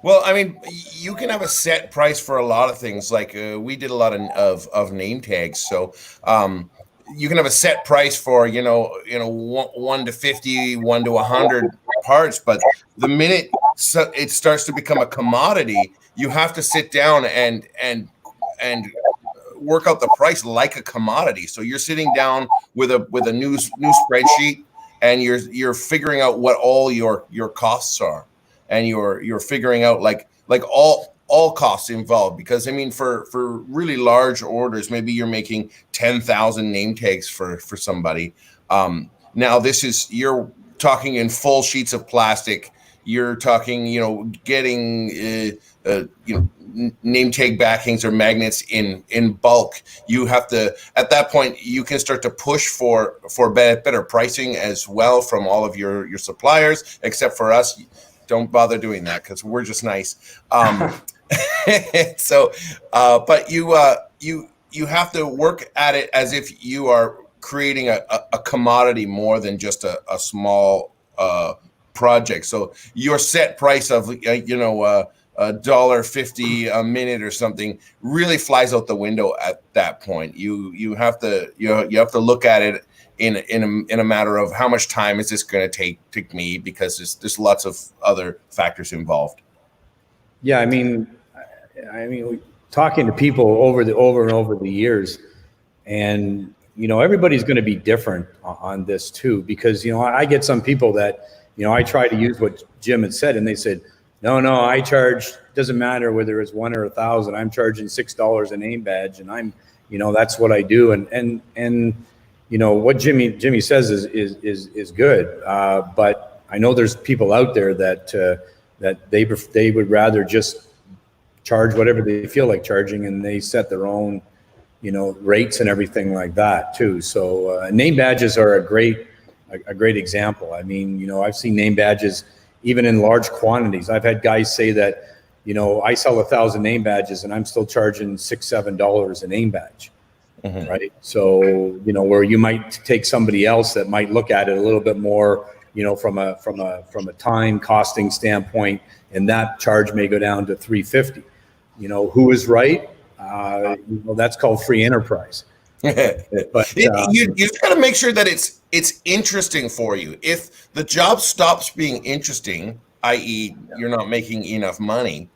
Well, I mean, you can have a set price for a lot of things. Like we did a lot of name tags, so you can have a set price for 1 to 50, 1 to 100 parts. But the minute it starts to become a commodity, you have to sit down and work out the price like a commodity. So you're sitting down with a new spreadsheet, and you're figuring out what all your costs are, and you're figuring out like all costs involved. Because I mean, for really large orders, maybe you're making 10,000 name tags for somebody. Now you're talking in full sheets of plastic. You're talking, getting name tag backings or magnets in bulk. You have to, at that point, you can start to push for better pricing as well from all of your suppliers. Except for us, don't bother doing that because we're just nice. So, but you have to work at it as if you are creating a commodity more than just a small project. So your set price of $1.50 a minute or something really flies out the window at that point. You have to look at it in a matter of how much time is this going to take me, because there's lots of other factors involved. Yeah, I mean, talking to people over and over the years, and everybody's going to be different on this too, because I get some people that I try to use what Jim had said, and they said, no, I charge, doesn't matter whether it's 1 or 1,000, I'm charging $6 a name badge, and I'm that's what I do, and what Jimmy says is good, but I know there's people out there that they would rather just charge whatever they feel like charging, and they set their own rates and everything like that too. So name badges are a great example. I mean, I've seen name badges even in large quantities. I've had guys say that I sell 1,000 name badges and I'm still charging $6-7 a name badge. Mm-hmm. Right. So, where you might take somebody else that might look at it a little bit more, from a time costing standpoint, and that charge may go down to $3.50. Who is right? That's called free enterprise. But you just got to make sure that it's interesting for you. If the job stops being interesting, i.e., you're not making enough money,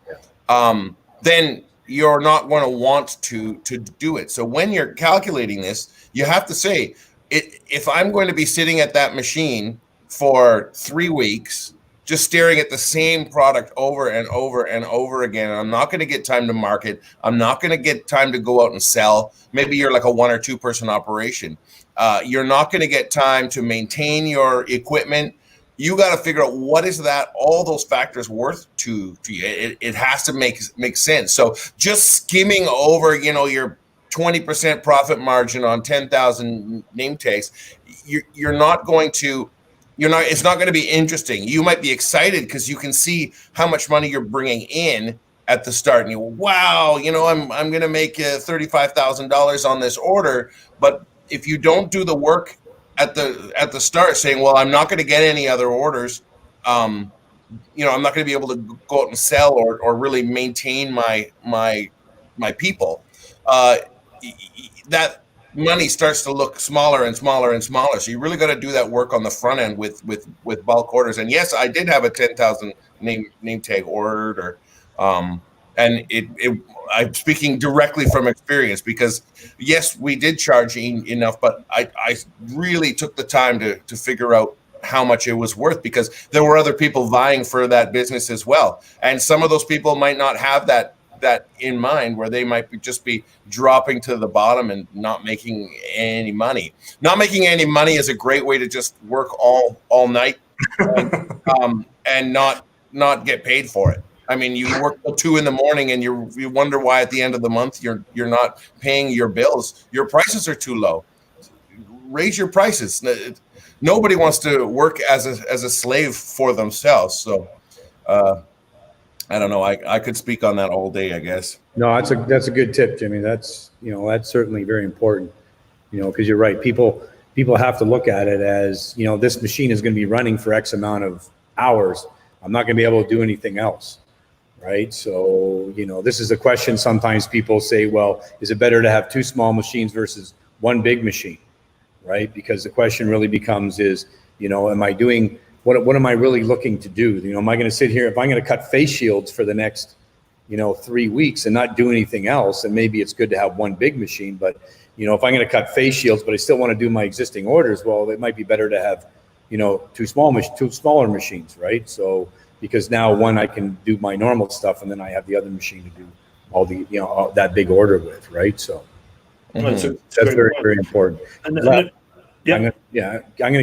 then you're not going to want to do it. So when you're calculating this, you have to say, if I'm going to be sitting at that machine for 3 weeks, just staring at the same product over and over and over again, I'm not going to get time to market. I'm not going to get time to go out and sell. Maybe you're like a 1 or 2 person operation. You're not going to get time to maintain your equipment. You got to figure out what is all those factors worth to you. It has to make sense. So just skimming over, your 20% profit margin on 10,000 name tags, you're not going to. It's not going to be interesting. You might be excited because you can see how much money you're bringing in at the start, and wow, I'm going to make $35,000 on this order. But if you don't do the work at the start, saying, well, I'm not going to get any other orders, I'm not going to be able to go out and sell or really maintain my people, that money starts to look smaller and smaller and smaller. So you really got to do that work on the front end with bulk orders. And yes, I did have a 10,000 name tag ordered, and I'm speaking directly from experience, because yes, we did charge enough, but I really took the time to figure out how much it was worth, because there were other people vying for that business as well. And some of those people might not have that in mind, where they might just be dropping to the bottom and not making any money. Not making any money is a great way to just work all night and not get paid for it. I mean, you work till 2 a.m. and you wonder why at the end of the month you're not paying your bills. Your prices are too low. raise your prices. Nobody wants to work as a slave for themselves. So I don't know. I could speak on that all day, I guess. No, that's a good tip, Jimmy. That's certainly very important. Because you're right. People have to look at it as, this machine is going to be running for X amount of hours. I'm not going to be able to do anything else. Right. So, this is a question. Sometimes people say, well, is it better to have 2 small machines versus 1 big machine? Right. Because the question really becomes is, am I doing, what am I really looking to do? Am I going to sit here, if I'm going to cut face shields for the next, 3 weeks and not do anything else, and maybe it's good to have 1 big machine, but, if I'm going to cut face shields, but I still want to do my existing orders, well, it might be better to have, 2 smaller machines, right? So, because now one, I can do my normal stuff, and then I have the other machine to do all the, all that big order with, right? So that's very, very important. I'm going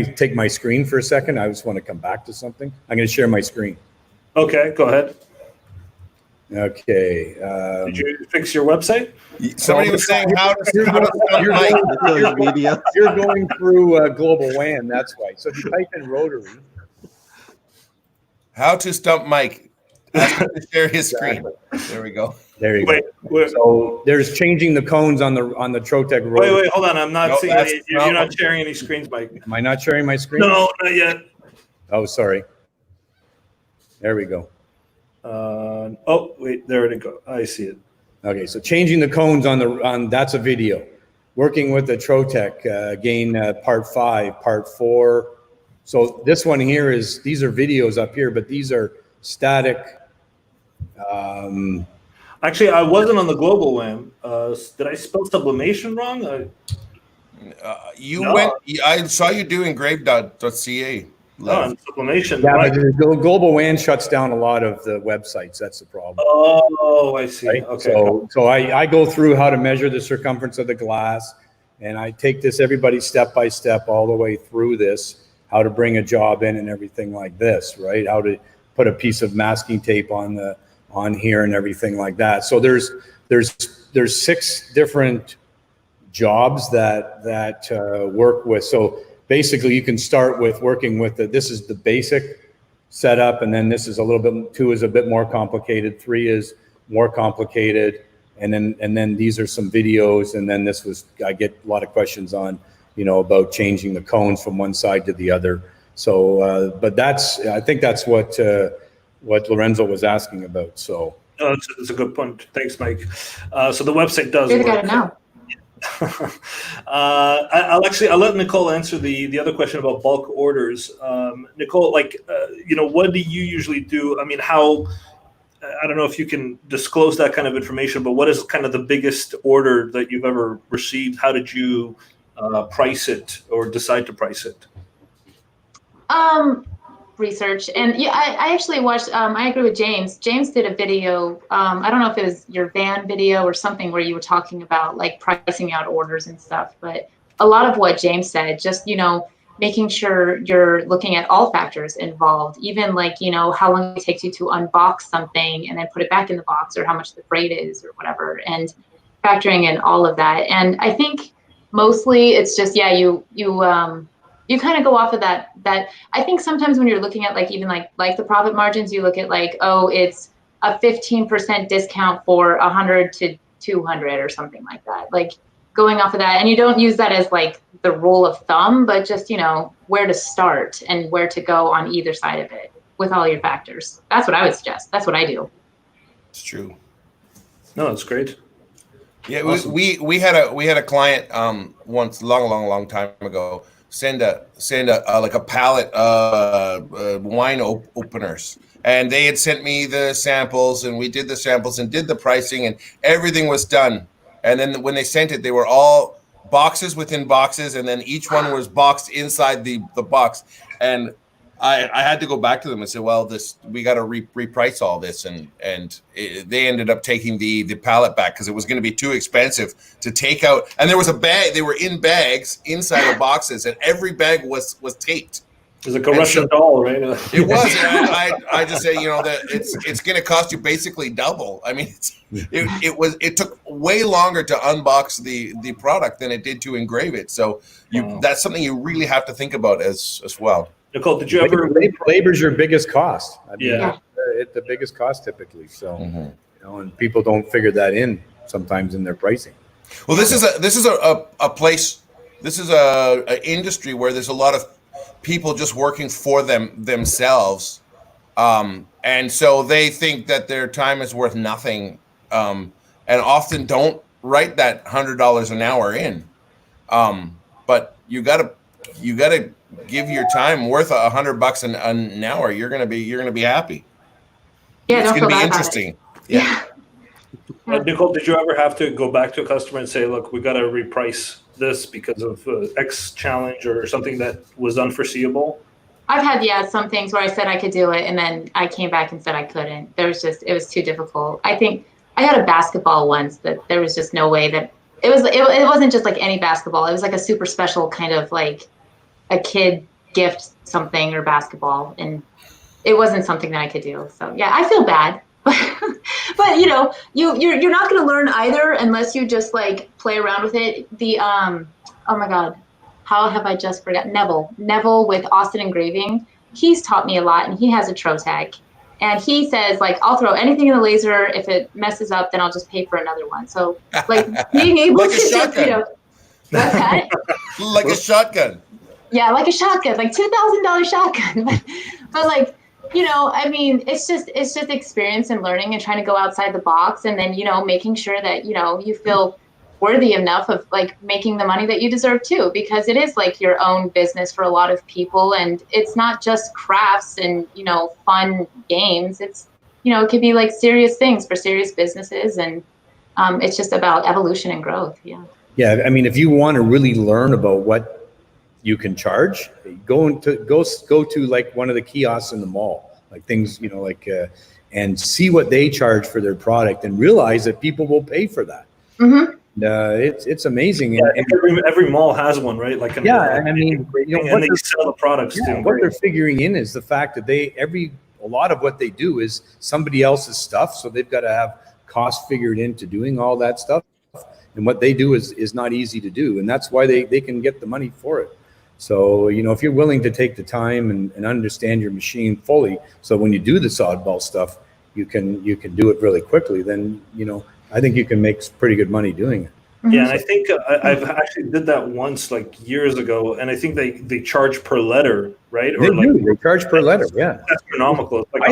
to take my screen for a second. I just want to come back to something. I'm going to share my screen. Okay, go ahead. Okay. Did you fix your website? Somebody was saying you're going through Global WAN. That's why. So if you type in rotary. How to stump Mike. Ask him to share his screen. There we go. There you go. So there's changing the cones on the Trotec rotary. Wait, hold on. I'm not seeing any. You're not sharing any screens, Mike. Am I not sharing my screen? No, not yet. Oh, sorry. There we go. Oh, wait, there it goes. I see it. Okay, so changing the cones on that's a video. Working with the Trotec, gain part 5, part 4. So this one here these are videos up here, but these are static. Actually, I wasn't on the global WAN. Did I spell sublimation wrong? I saw you do engrave.ca. No, sublimation. Yeah, but the global WAN shuts down a lot of the websites. That's the problem. Oh, I see. Right? Okay. So I go through how to measure the circumference of the glass, and I take this everybody step by step all the way through this, how to bring a job in and everything like this, right? How to put a piece of masking tape on here and everything like that. So there's 6 different jobs that work with. So basically, you can start with working with this is the basic setup, and then this is a little bit, 2 is a bit more complicated, 3 is more complicated, and then these are some videos, and then I get a lot of questions on, about changing the cones from one side to the other. So, but I think that's what Lorenzo was asking about. So that's a good point. Thanks, Mike. So the website does You're the work. guy to know. I'll let Nickole answer the other question about bulk orders. Nickole, what do you usually do? I mean, I don't know if you can disclose that kind of information, but what is kind of the biggest order that you've ever received? How did you price it or decide to price it? Research. And yeah, I actually watched, I agree with James. James did a video, I don't know if it was your van video or something where you were talking about like pricing out orders and stuff, but a lot of what James said, just, making sure you're looking at all factors involved, even like, how long it takes you to unbox something and then put it back in the box, or how much the freight is or whatever, and factoring in all of that. And I think mostly it's just, you kind of go off of that. I think sometimes when you're looking at like even like the profit margins, you look at like, oh, it's a 15% discount for 100 to 200 or something like that. Like going off of that, and you don't use that as like the rule of thumb, but just where to start and where to go on either side of it with all your factors. That's what I would suggest. That's what I do. It's true. No, that's great. Yeah, awesome. we had a client once long time ago send a like a pallet wine openers, and they had sent me the samples, and we did the samples and did the pricing, and everything was done. And then when they sent it, they were all boxes within boxes, and then each one was boxed inside the box. And I had to go back to them and say, well, we got to reprice all this, and they ended up taking the pallet back because it was going to be too expensive to take out. And there was a bag; they were in bags inside of boxes, and every bag was taped. It's like a Russian doll, right? It was. I just say, that it's going to cost you basically double. I mean, it took way longer to unbox the product than it did to engrave it. So that's something you really have to think about as well. Nickole, did you ever? Labor's your biggest cost. I mean, Yeah. it's the biggest cost typically. So, and people don't figure that in sometimes in their pricing. Well, this is a place. This is a industry where there's a lot of people just working for themselves, and so they think that their time is worth nothing, and often don't write that $100 an hour in. But you gotta give your time worth $100 an hour. You're gonna be happy. Yeah, It's don't gonna feel be bad about interesting. it. Yeah. Nickole, did you ever have to go back to a customer and say, look, we got to reprice this because of X challenge or something that was unforeseeable? I've had, some things where I said I could do it, and then I came back and said I couldn't. It was too difficult. I think I had a basketball once that there was just no way that it wasn't just like any basketball. It was like a super special kind of like a kid gift something or basketball, and it wasn't something that I could do. So yeah, I feel bad. But you're not going to learn either unless you just like play around with it. Oh my God, how have I just forgotten? Neville with Austin Engraving. He's taught me a lot, and he has a Trotec, and he says like, I'll throw anything in the laser. If it messes up, then I'll just pay for another one. So like being able Like to a just, shotgun. what's that? Like a shotgun. Yeah, like a shotgun, like $2,000 shotgun. but like, I mean, it's just experience and learning and trying to go outside the box, and then, making sure that, you feel worthy enough of like making the money that you deserve too, because it is like your own business for a lot of people. And it's not just crafts and, fun games. It's, it could be like serious things for serious businesses. And it's just about evolution and growth. Yeah. Yeah. I mean, if you want to really learn about what you can charge, go to like one of the kiosks in the mall, like things, and see what they charge for their product, and realize that people will pay for that. Mm-hmm. It's amazing. Yeah, every mall has one, right? Like, and I mean, and they sell the products too. What they're figuring in is the fact that a lot of what they do is somebody else's stuff, so they've got to have cost figured into doing all that stuff. And what they do is not easy to do, and that's why they can get the money for it. So, if you're willing to take the time and understand your machine fully, so when you do the oddball stuff, you can do it really quickly, then, I think you can make pretty good money doing it. Yeah, and I think I've actually did that once, like years ago, and I think they charge per letter, right? They charge per letter, yeah. That's phenomenal. Like I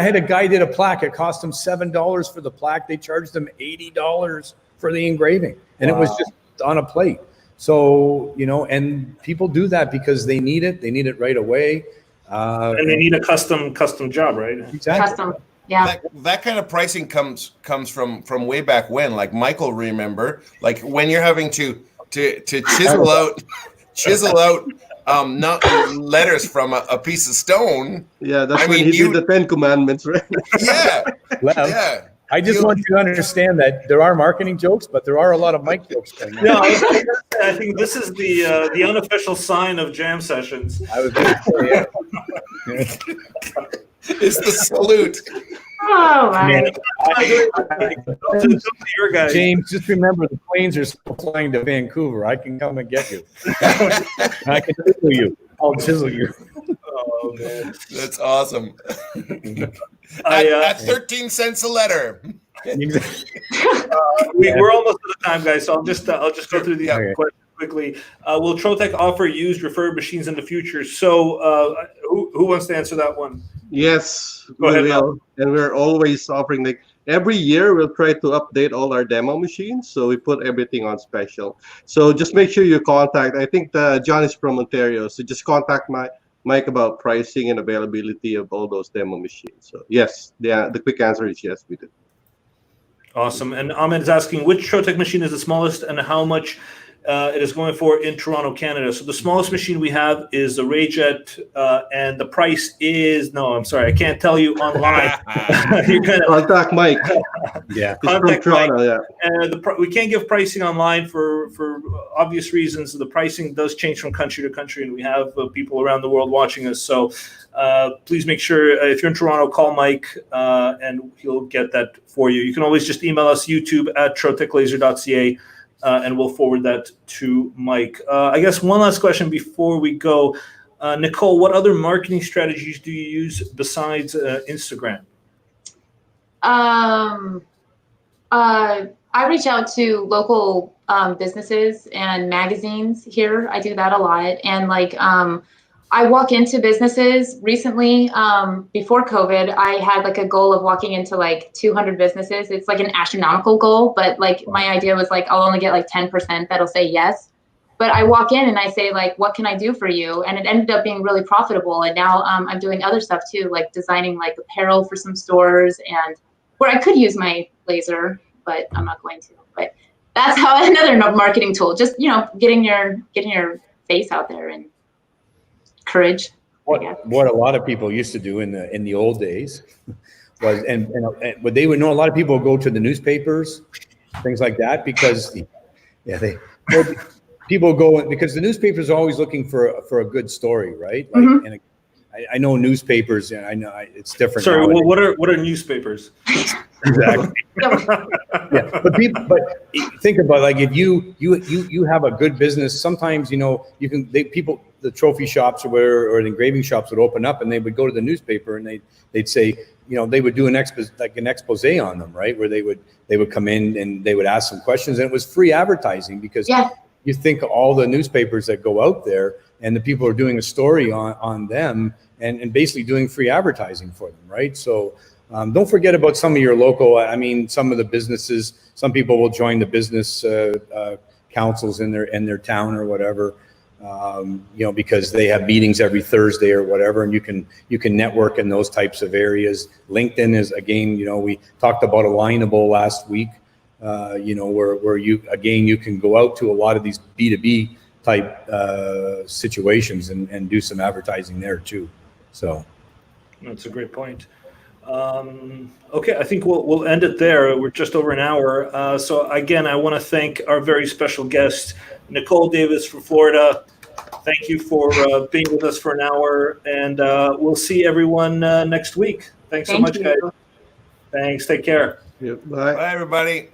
had a guy did a plaque. It cost him $7 for the plaque. They charged him $80 for the engraving, and It was just on a plate. So, and people do that because they need it. They need it right away. And they need a custom job, right? Exactly. Custom. Yeah. That kind of pricing comes from way back when, like Michael, remember, like when you're having to chisel out not letters from a piece of stone. Yeah, that's when he did the 10 Commandments, right? Yeah. Yeah. I just want you to understand that there are marketing jokes, but there are a lot of mic jokes going on. No, I think this is the unofficial sign of jam sessions. I was going to say, yeah. It's the salute. Oh, my. Your guys. James, just remember the planes are still flying to Vancouver. I can come and get you. I can chisel you. I'll chisel you. Oh, man. That's awesome. At 13 cents a letter. We're almost out of time, guys. So I'll just go through these questions quickly. Will Trotec offer used refurbished machines in the future? So who wants to answer that one? Yes, Go ahead, will. And we're always offering, like every year we'll try to update all our demo machines, so we put everything on special. So just make sure you contact, I think John is from Ontario, so just contact Mike about pricing and availability of all those demo machines. So yes, the quick answer is yes, we do. Awesome. And Ahmed is asking, which Trotec machine is the smallest, and how much it is going for in Toronto, Canada. So the smallest machine we have is the Rayjet, and the price is, no, I'm sorry, I can't tell you online. You're gonna Contact Mike. Yeah. He's from contact Mike. Toronto, yeah. We can't give pricing online for obvious reasons. The pricing does change from country to country, and we have people around the world watching us. So please make sure, if you're in Toronto, call Mike, and he'll get that for you. You can always just email us, youtube@troteclaser.ca, and we'll forward that to Mike. I guess one last question before we go. Nickole, what other marketing strategies do you use besides Instagram? I reach out to local businesses and magazines here. I do that a lot. And like, I walk into businesses recently. Before COVID, I had like a goal of walking into like 200 businesses. It's like an astronomical goal, but like my idea was like, I'll only get like 10% that'll say yes. But I walk in and I say like, what can I do for you? And it ended up being really profitable. And now I'm doing other stuff too, like designing like apparel for some stores, and where I could use my laser, but I'm not going to. But that's how another marketing tool, just, you know, getting your face out there and courage. What a lot of people used to do in the old days was, and what they would know, a lot of people would go to the newspapers, things like that, because people go, because the newspapers are always looking for a good story, right? Like, and I know newspapers, and I know it's different. Sorry, nowadays. well, what are newspapers? Exactly. Yeah, but think about, like, if you have a good business, sometimes, you know, you can, the trophy shops or whatever, or the engraving shops would open up, and they would go to the newspaper, and they'd say, you know, they would do an expose on them, right? Where they would come in and they would ask some questions, and it was free advertising, because you think all the newspapers that go out there, and the people are doing a story on them, and basically doing free advertising for them, right? So don't forget about some of your local, I mean, some of the businesses, some people will join the business councils in their town or whatever, you know, because they have meetings every Thursday or whatever, and you can network in those types of areas. LinkedIn is, again, you know, we talked about Alignable last week, you know, where you can go out to a lot of these B2B type situations and do some advertising there too. So that's a great point. Okay, I think we'll end it there. We're just over an hour. So again, I want to thank our very special guest, Nickole Davis from Florida. Thank you for being with us for an hour, and we'll see everyone next week. Thanks so much, guys. Thanks. Take care. Yeah, bye. Bye, everybody.